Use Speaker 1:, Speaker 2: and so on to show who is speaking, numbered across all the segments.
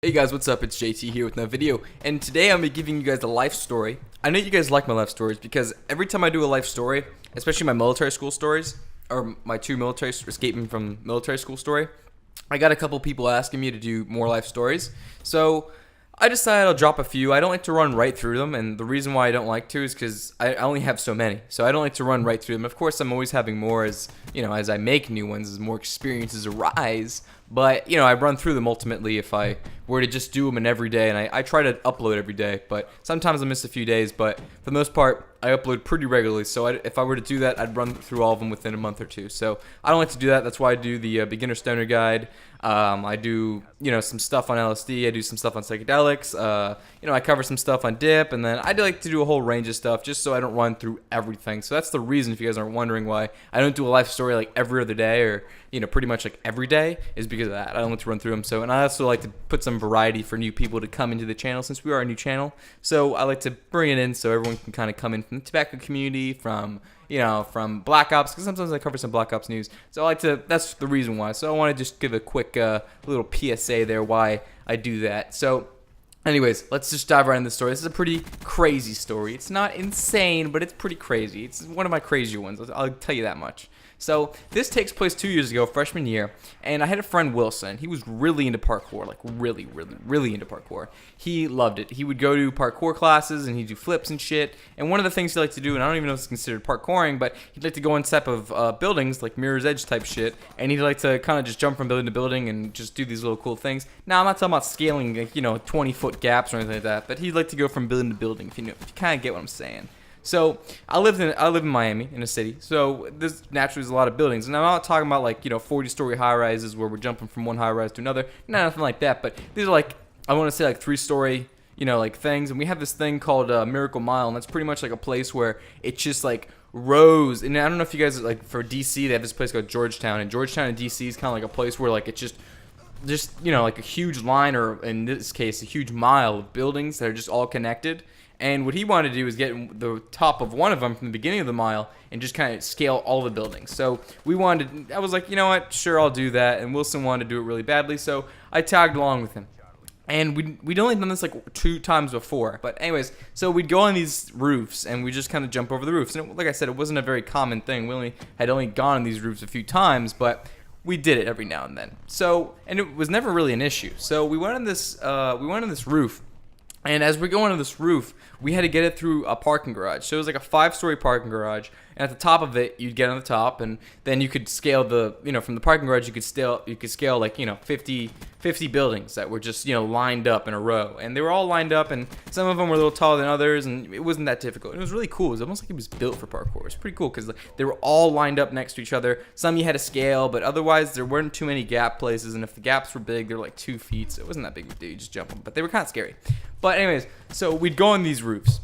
Speaker 1: Hey guys, what's up? It's JT here with another video, and today I'm going to be giving you guys a life story. I know you guys like my life stories because every time I do a life story, especially my military school stories, or my two military escaping from military school story, I got a couple people asking me to do more life stories. So I decided I'll drop a few. I don't like to run right through them, and the reason why I don't like to is because I only have so many. So I don't like to run right through them. Of course, I'm always having more as I make new ones, as more experiences arise. But I run through them ultimately if I were to just do them in every day, and I try to upload every day. But sometimes I miss a few days. But for the most part, I upload pretty regularly. So if I were to do that, I'd run through all of them within a month or two. So I don't like to do that. That's why I do the beginner stoner guide. I do some stuff on LSD. I do some stuff on psychedelics. I cover some stuff on dip, and then I do like to do a whole range of stuff just so I don't run through everything. So that's the reason, if you guys aren't wondering why I don't do a life story like every other day, or pretty much like every day, is because of that. I don't like to run through them. So, and I also like to put some variety for new people to come into the channel, since we are a new channel. So I like to bring it in so everyone can kind of come in from the tobacco community, from from Black Ops, because sometimes I cover some Black Ops news. So I like to, that's the reason why. So I want to just give a quick little PSA there why I do that. So anyways, let's just dive right into the story. This is a pretty crazy story. It's not insane, but it's pretty crazy. It's one of my crazier ones. I'll tell you that much. So this takes place 2 years ago, freshman year, and I had a friend, Wilson. He was really into parkour, like really into parkour. He loved it. He would go to parkour classes, and he'd do flips and shit. And one of the things he liked to do, and I don't even know if it's considered parkouring, but he'd like to go on top of buildings, like Mirror's Edge type shit, and he'd like to kind of just jump from building to building and just do these little cool things. Now, I'm not talking about scaling, like, 20-foot gaps or anything like that, but he'd like to go from building to building, if you kind of get what I'm saying. So I live in Miami, in a city. So there's naturally a lot of buildings, and I'm not talking about like 40-story high rises where we're jumping from one high rise to another. No, nothing like that. But these are like, I want to say like 3-story like things. And we have this thing called Miracle Mile, and that's pretty much like a place where it's just like rows. And I don't know if you guys, like, for DC, they have this place called Georgetown, and Georgetown in DC is kind of like a place where like it's just like a huge line, or in this case a huge mile of buildings that are just all connected. And what he wanted to do was get the top of one of them from the beginning of the mile and just kind of scale all the buildings. So I was like, you know what, sure, I'll do that. And Wilson wanted to do it really badly, so I tagged along with him. And we'd only done this like 2 times before. But anyways, so we'd go on these roofs, and we just kind of jump over the roofs. And like I said, it wasn't a very common thing. We had only gone on these roofs a few times, but we did it every now and then. So, and it was never really an issue. So we went on this roof. And as we're going to this roof, we had to get it through a parking garage. So it was like a 5-story parking garage. And at the top of it, you'd get on the top, and then you could scale from the parking garage, you could scale like 50 buildings that were just lined up in a row, and they were all lined up, and some of them were a little taller than others, and it wasn't that difficult. It was really cool. It was almost like it was built for parkour. It was pretty cool because they were all lined up next to each other. Some you had to scale, but otherwise there weren't too many gap places, and if the gaps were big, they were like 2 feet, so it wasn't that big of a deal. You just jump them, but they were kind of scary. But anyways, so we'd go on these roofs.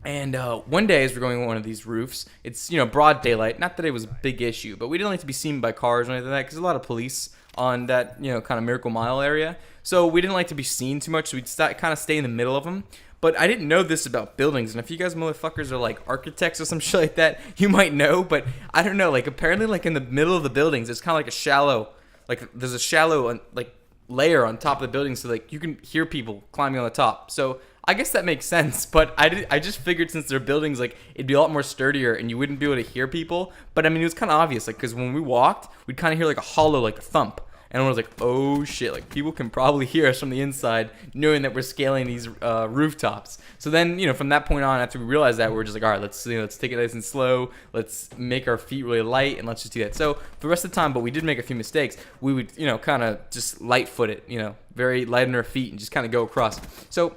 Speaker 1: And one day, as we're going on one of these roofs, it's broad daylight. Not that it was a big issue, but we didn't like to be seen by cars or anything like that, because there's a lot of police on that kind of Miracle Mile area. So we didn't like to be seen too much. So we'd kind of stay in the middle of them. But I didn't know this about buildings, and if you guys motherfuckers are like architects or some shit like that, you might know. But I don't know. Like, apparently, like in the middle of the buildings, it's kind of like a shallow, like there's a shallow like layer on top of the building, so like you can hear people climbing on the top. So I guess that makes sense, but I just figured since they're buildings, like, it'd be a lot more sturdier and you wouldn't be able to hear people. But I mean, it was kind of obvious, like, because when we walked, we'd kind of hear like a hollow, like a thump, and I was like, oh shit, like people can probably hear us from the inside, knowing that we're scaling these rooftops. So then from that point on, after we realized that, we were just like, all right, let's take it nice and slow, let's make our feet really light, and let's just do that. So for the rest of the time, but we did make a few mistakes, we would kind of just light foot it, very light on our feet, and just kind of go across. So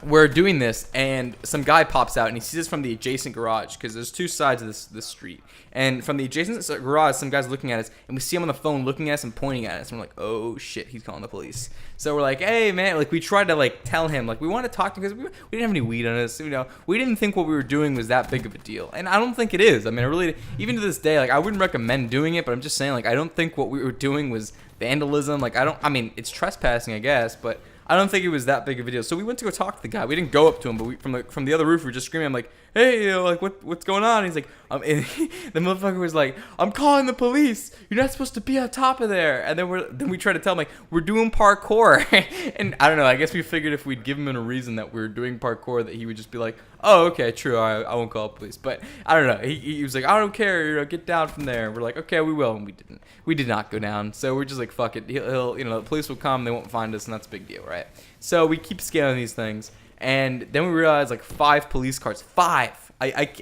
Speaker 1: we're doing this, and some guy pops out, and he sees us from the adjacent garage, because there's 2 sides of this street. And from the adjacent garage, some guy's looking at us, and we see him on the phone looking at us and pointing at us. And we're like, oh shit, he's calling the police. So we're like, hey man, like we tried to like tell him, like we want to talk to him, because we didn't have any weed on us. We didn't think what we were doing was that big of a deal, and I don't think it is. I mean, I really, even to this day, like I wouldn't recommend doing it, but I'm just saying, like I don't think what we were doing was vandalism. Like I mean, it's trespassing, I guess, but I don't think it was that big of a deal. So we went to go talk to the guy. We didn't go up to him, but from the other roof, we were just screaming. I'm like, hey, like what's going on? And he's like, and the motherfucker was like, I'm calling the police. You're not supposed to be on top of there. And then we try to tell him like we're doing parkour, and I don't know. I guess we figured if we'd give him a reason that we were doing parkour, that he would just be like, oh, okay, true, I won't call the police. But I don't know. He was like, I don't care, get down from there. And we're like, okay, we will, and we didn't. We did not go down. So we're just like, fuck it. He'll the police will come, they won't find us, and that's a big deal, right? So we keep scaling these things. And then we realized like 5 police cars. 5.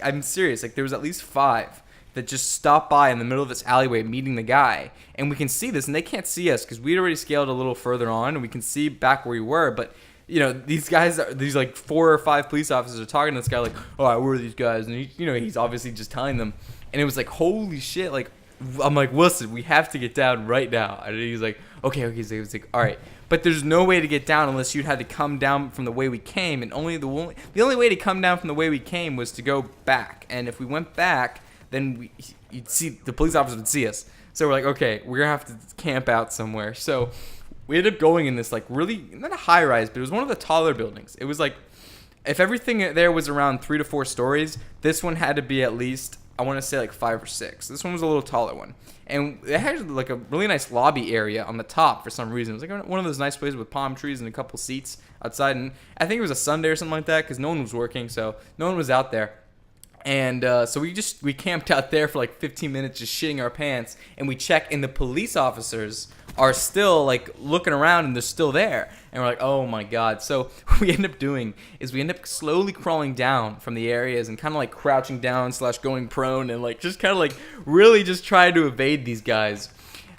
Speaker 1: I'm serious. Like there was at least 5 that just stopped by in the middle of this alleyway meeting the guy. And we can see this, and they can't see us because we'd already scaled a little further on, and we can see back where we were. But these guys, these like 4 or 5 police officers are talking to this guy like, all right, where are these guys? And he's obviously just telling them. And it was like, holy shit. Like I'm like, Wilson, we have to get down right now. And he's like, okay. So he was like, all right. But there's no way to get down unless you'd had to come down from the way we came, and the only way to come down from the way we came was to go back. And if we went back, then you'd see the police officers would see us. So we're like, okay, we're gonna have to camp out somewhere. So we ended up going in this like really not a high rise, but it was one of the taller buildings. It was like if everything there was around 3 to 4 stories, this one had to be at least, I want to say like 5 or 6. This one was a little taller one. And it had like a really nice lobby area on the top for some reason. It was like one of those nice places with palm trees and a couple seats outside. And I think it was a Sunday or something like that because no one was working, so no one was out there. And so we camped out there for like 15 minutes just shitting our pants. And we check, and the police officers are still like looking around, and they're still there. And we're like, oh my god. So what we end up doing is we end up slowly crawling down from the areas and kind of like crouching down / going prone, and like just kind of like really just trying to evade these guys.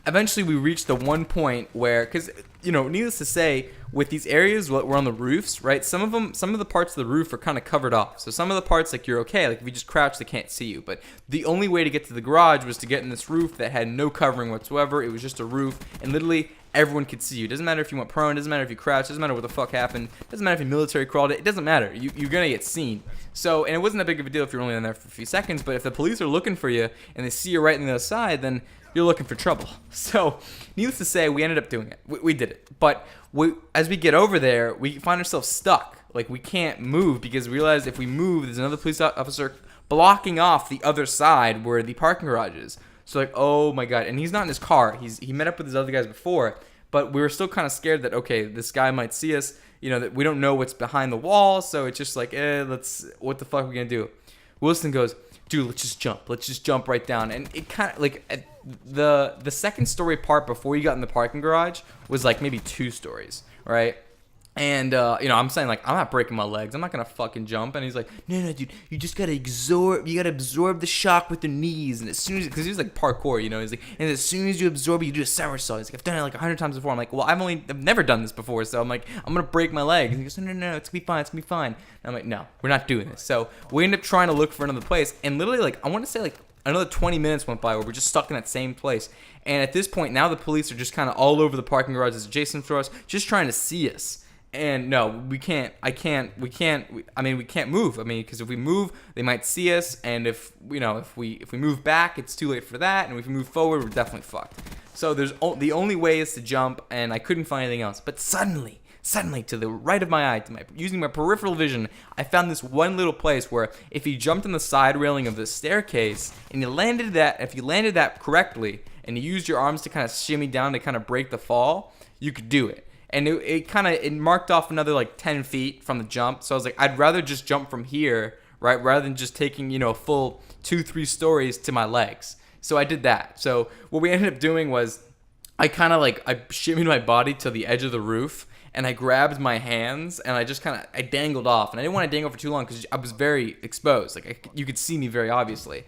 Speaker 1: Eventually we reached the one point where, because needless to say, with these areas we're on the roofs, right? Some of the parts of the roof are kind of covered off. So some of the parts, like, you're okay. Like if you just crouch, they can't see you. But the only way to get to the garage was to get in this roof that had no covering whatsoever. It was just a roof, and literally everyone could see you. It doesn't matter if you went prone. It doesn't matter if you crouched. It doesn't matter what the fuck happened. It doesn't matter if you military crawled. It doesn't matter. You're gonna get seen. So, and it wasn't that big of a deal if you're only in there for a few seconds. But if the police are looking for you and they see you right on the other side, then you're looking for trouble. So, needless to say, we ended up doing it. We did it. But as we get over there, we find ourselves stuck. Like, we can't move because we realize if we move, there's another police officer blocking off the other side where the parking garage is. So, like, oh my god. And he's not in his car. He met up with his other guys before. But we were still kind of scared that, okay, this guy might see us. That we don't know what's behind the wall. So, it's just like, what the fuck are we going to do? Wilson goes, dude, let's just jump right down. And it kind of like the second story part before you got in the parking garage was like maybe 2 stories, right? And I'm saying, like, I'm not breaking my legs, I'm not gonna fucking jump. And he's like, no dude, you just gotta absorb the shock with your knees. And as soon as, because he's like parkour, he's like, and as soon as you absorb it, you do a somersault. He's like, I've done it like 100 times before. I'm like, well, I've never done this before, so I'm like, I'm gonna break my legs. And he goes, no, it's gonna be fine. And I'm like, no, we're not doing this. So we end up trying to look for another place, and literally, like, I want to say like another 20 minutes went by where we're just stuck in that same place. And at this point, now the police are just kind of all over the parking garage that's adjacent to us, just trying to see us. And no, we can't move. Because if we move, they might see us. And if we move back, it's too late for that. And if we move forward, we're definitely fucked. So the only way is to jump, and I couldn't find anything else. But suddenly, to the right of my eye, using my peripheral vision, I found this one little place where if you jumped on the side railing of the staircase and if you landed that correctly, and you used your arms to kind of shimmy down to kind of break the fall, you could do it. And it marked off another like 10 feet from the jump. So I was like, I'd rather just jump from here, right? Rather than just taking, a full 2-3 stories to my legs. So I did that. So what we ended up doing was I shimmied my body to the edge of the roof, and I grabbed my hands, and I dangled off. And I didn't want to dangle for too long because I was very exposed. Like, you could see me very obviously.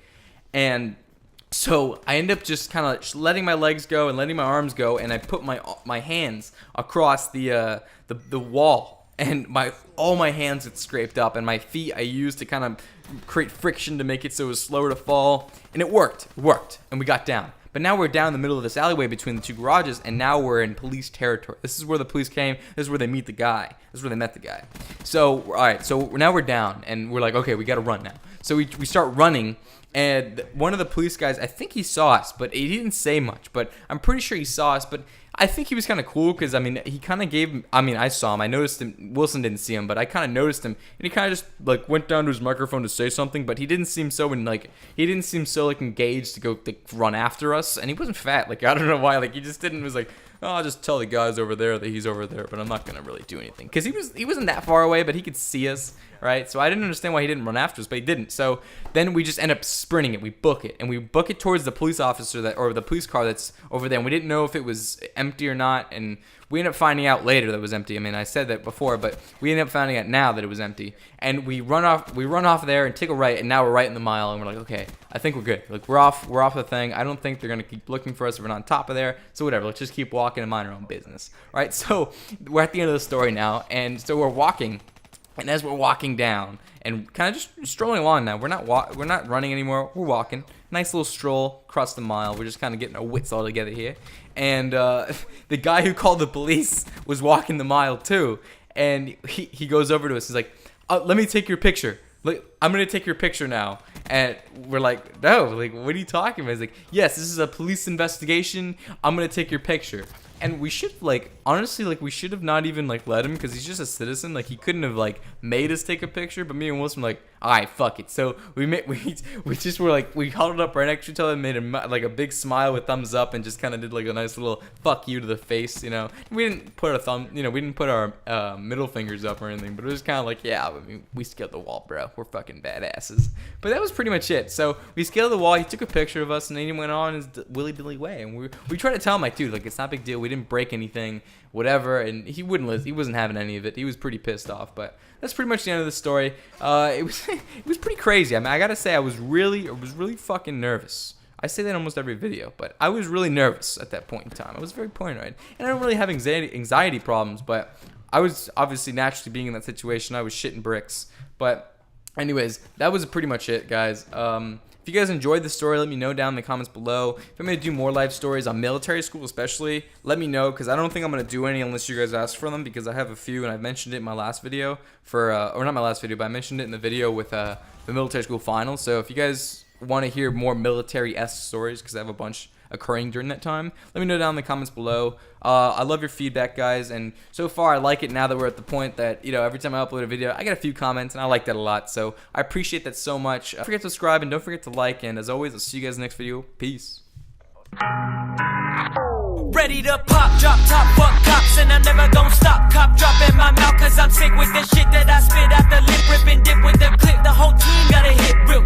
Speaker 1: And so I ended up just kind of letting my legs go and letting my arms go, and I put my hands across the wall, and all my hands had scraped up, and my feet I used to kind of create friction to make it so it was slower to fall, and it worked, and we got down. But now we're down in the middle of this alleyway between the 2 garages, and now we're in police territory. This is where the police came. This is where they met the guy. So, all right, so now we're down, and we're like, okay, we got to run now. So we start running, and one of the police guys, I think he saw us, but he didn't say much. But I'm pretty sure he saw us. But I think he was kind of cool because, I mean, he kind of gave, I mean, I saw him. I noticed him. Wilson didn't see him, but I kind of noticed him. And he kind of just, like, went down to his microphone to say something, but he didn't seem so, engaged to go, like, run after us. And he wasn't fat. Like, I don't know why. Like, he just didn't, was like, oh, I'll just tell the guys over there that he's over there, but I'm not going to really do anything. Because he wasn't that far away, but he could see us, right? So I didn't understand why he didn't run after us, but he didn't. So then we just end up sprinting it. We book it. And we book it towards the police officer or the police car that's over there. And we didn't know if it was empty or not. And we ended up finding out later that it was empty. I mean, I said that before, but we ended up finding out now that it was empty. And we run off there and take a right, and now we're right in the mile, and we're like, okay, I think we're good. Like, we're off the thing. I don't think they're gonna keep looking for us if we're not on top of there. So whatever, let's just keep walking and mind our own business. Right? So we're at the end of the story now, and so we're walking, and as we're walking down and kind of just strolling along now, we're not running anymore. We're walking. Nice little stroll across the mile. We're just kind of getting our wits all together here. And the guy who called the police was walking the mile too. And he goes over to us. He's like, let me take your picture. Like, I'm going to take your picture now. And we're like, no, like, what are you talking about? He's like, yes, this is a police investigation. I'm going to take your picture. And we should, like, honestly, like, we should have not even, like, let him, because he's just a citizen. Like, he couldn't have, like, made us take a picture. But me and Wilson were like, all right, fuck it. So we just were like, we huddled up right next to each other and made like a big smile with thumbs up, and just kind of did like a nice little fuck you to the face, you know. We didn't put our middle fingers up or anything, but it was kind of like, yeah, I mean, we scaled the wall, bro. We're fucking badasses. But that was pretty much it. So we scaled the wall. He took a picture of us, and then he went on his willy-dilly way. And we tried to tell him, like, dude, like, it's not a big deal. We didn't break anything, whatever. And he wouldn't listen. He wasn't having any of it. He was pretty pissed off. But that's pretty much the end of the story. It was pretty crazy. I mean, I gotta say, I was really fucking nervous. I say that almost every video, but I was really nervous at that point in time. I was very paranoid, and I don't really have anxiety problems, but I was obviously naturally being in that situation. I was shitting bricks. But anyways, that was pretty much it, guys. If you guys enjoyed the story, let me know down in the comments below. If I'm going to do more life stories on military school especially, let me know, because I don't think I'm going to do any unless you guys ask for them, because I have a few, and I mentioned it in my last video or not my last video, but I mentioned it in the video with the military school finals. So if you guys want to hear more military-esque stories, because I have a bunch occurring during that time, let me know down in the comments below. I love your feedback, guys, and so far I like it now that we're at the point that, you know, every time I upload a video I get a few comments, and I like that a lot, so I appreciate that so much. Don't forget to subscribe, and don't forget to like, and as always, I'll see you guys in the next video. Peace.
Speaker 2: Ready to pop, drop top, fuck cops, and I'm never gonna stop. Cop drop in my mouth, cause I'm sick with the shit that I spit out the lip, rip and dip with the clip. The whole team gotta hit real